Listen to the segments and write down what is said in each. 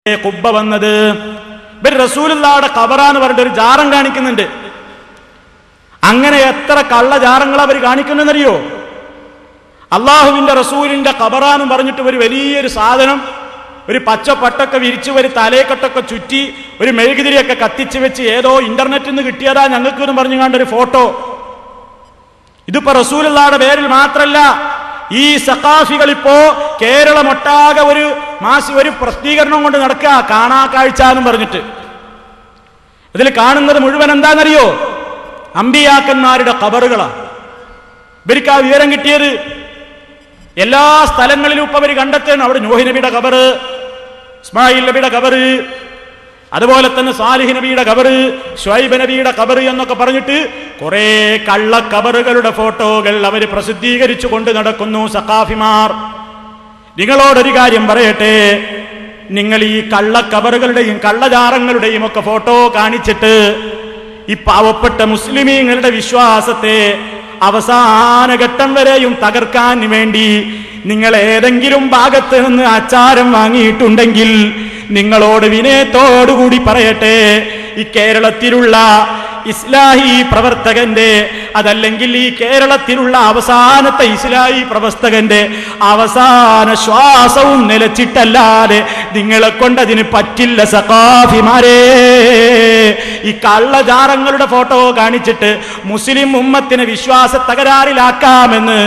കുബ്ബ വന്നത്. ഇവർ റസൂലുള്ളാഹിയുടെ ഖബറാന്ന് പറഞ്ഞിട്ട് ഒരു ജാറം കാണിക്കുന്നുണ്ട്. അങ്ങനെ എത്ര കള്ള ജാറങ്ങൾ അവർ കാണിക്കുന്നറിയോ? അള്ളാഹുവിന്റെ റസൂലിന്റെ ഖബറാന്ന് പറഞ്ഞിട്ട് ഒരു വലിയൊരു സാധനം, ഒരു പച്ചപ്പട്ടൊക്കെ വിരിച്ച് ഒരു തലേക്കെട്ടൊക്കെ ചുറ്റി ഒരു മെഴുകുതിരിയൊക്കെ കത്തിച്ച് വെച്ച് ഏതോ ഇന്റർനെറ്റിൽ നിന്ന് കിട്ടിയതാ ഞങ്ങൾക്ക് എന്ന് പറഞ്ഞു കണ്ടൊരു ഫോട്ടോ. ഇതിപ്പോ റസൂലുള്ളാഹിയുടെ പേരിൽ മാത്രല്ല, ഈ സഖാഫികൾ ഇപ്പോ കേരളമൊട്ടാകെ ഒരു പ്രസിദ്ധീകരണം കൊണ്ട് നടക്കുക, കാണാ കാഴ്ച എന്നും പറഞ്ഞിട്ട്. ഇതിൽ കാണുന്നത് മുഴുവൻ എന്താണെന്നറിയോ? അമ്പിയാക്കന്മാരുടെ ഖബറുകളാ. ഇവർക്ക് ആ വിവരം കിട്ടിയത് എല്ലാ സ്ഥലങ്ങളിലും ഇപ്പൊ അവർ കണ്ടെത്തണം. അവിടെ നൂഹ് നബിയുടെ ഖബറ്, ഇസ്മായിൽ നബിയുടെ ഖബറ്, അതുപോലെ തന്നെ സാലിഹ് നബിയുടെ ഖബറ്, ശുഐബ് നബിയുടെ ഖബറ് എന്നൊക്കെ പറഞ്ഞിട്ട് കുറെ കള്ള ഖബറുകളുടെ ഫോട്ടോകൾ അവർ പ്രസിദ്ധീകരിച്ചു കൊണ്ട് നടക്കുന്നു സഖാഫിമാർ. നിങ്ങളോടൊരു കാര്യം പറയട്ടെ, നിങ്ങൾ ഈ കള്ള ഖബറുകളുടെയും കള്ളജാറങ്ങളുടെയും ഒക്കെ ഫോട്ടോ കാണിച്ചിട്ട് ഈ പാവപ്പെട്ട മുസ്ലിമീങ്ങളുടെ വിശ്വാസത്തെ അവസാന ഘട്ടം വരെയും തകർക്കാൻ വേണ്ടി നിങ്ങൾ ഏതെങ്കിലും ഭാഗത്ത് നിന്ന് ആചാരം വാങ്ങിയിട്ടുണ്ടെങ്കിൽ നിങ്ങളോട് വിനയത്തോടുകൂടി പറയട്ടെ, ഈ കേരളത്തിലുള്ള ഇസ്ലാഹി പ്രവർത്തകന്റെ, അതല്ലെങ്കിൽ ഈ കേരളത്തിലുള്ള അവസാനത്തെ ഇസ്ലാഹി പ്രവർത്തകന്റെ അവസാന ശ്വാസവും നിലച്ചിട്ടല്ലാതെ നിങ്ങളെ കൊണ്ടതിന് പറ്റില്ല സഖാഫിമാരെ. ഈ കള്ളജാറങ്ങളുടെ ഫോട്ടോ കാണിച്ചിട്ട് മുസ്ലിം ഉമ്മത്തിനെ വിശ്വാസ തകരാറിലാക്കാമെന്ന്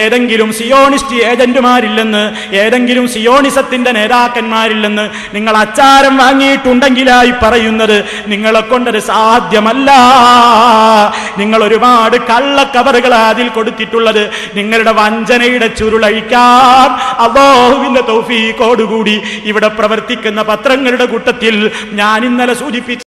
ഏതെങ്കിലും സിയോണിസ്റ്റ് ഏജന്റുമാരില്ലെന്ന്, ഏതെങ്കിലും സിയോണിസത്തിന്റെ നേതാക്കന്മാരില്ലെന്ന് നിങ്ങൾ അച്ചാരം വാങ്ങിയിട്ടുണ്ടെങ്കിലായി പറയുന്നത് നിങ്ങളെ കൊണ്ടത് സാധ്യമല്ല. നിങ്ങൾ ഒരുപാട് കള്ളക്കബറുകൾ അതിൽ കൊടുത്തിട്ടുള്ളത് നിങ്ങളുടെ വഞ്ചനയുടെ ചുരുളഴിക്കാൻ അല്ലാഹുവിന്റെ തൗഫീഖോടുകൂടി ഇവിടെ പ്രവർത്തിക്കുന്ന പത്രങ്ങളുടെ കൂട്ടത്തിൽ ഞാൻ ഇന്നലെ സൂചിപ്പിച്ചു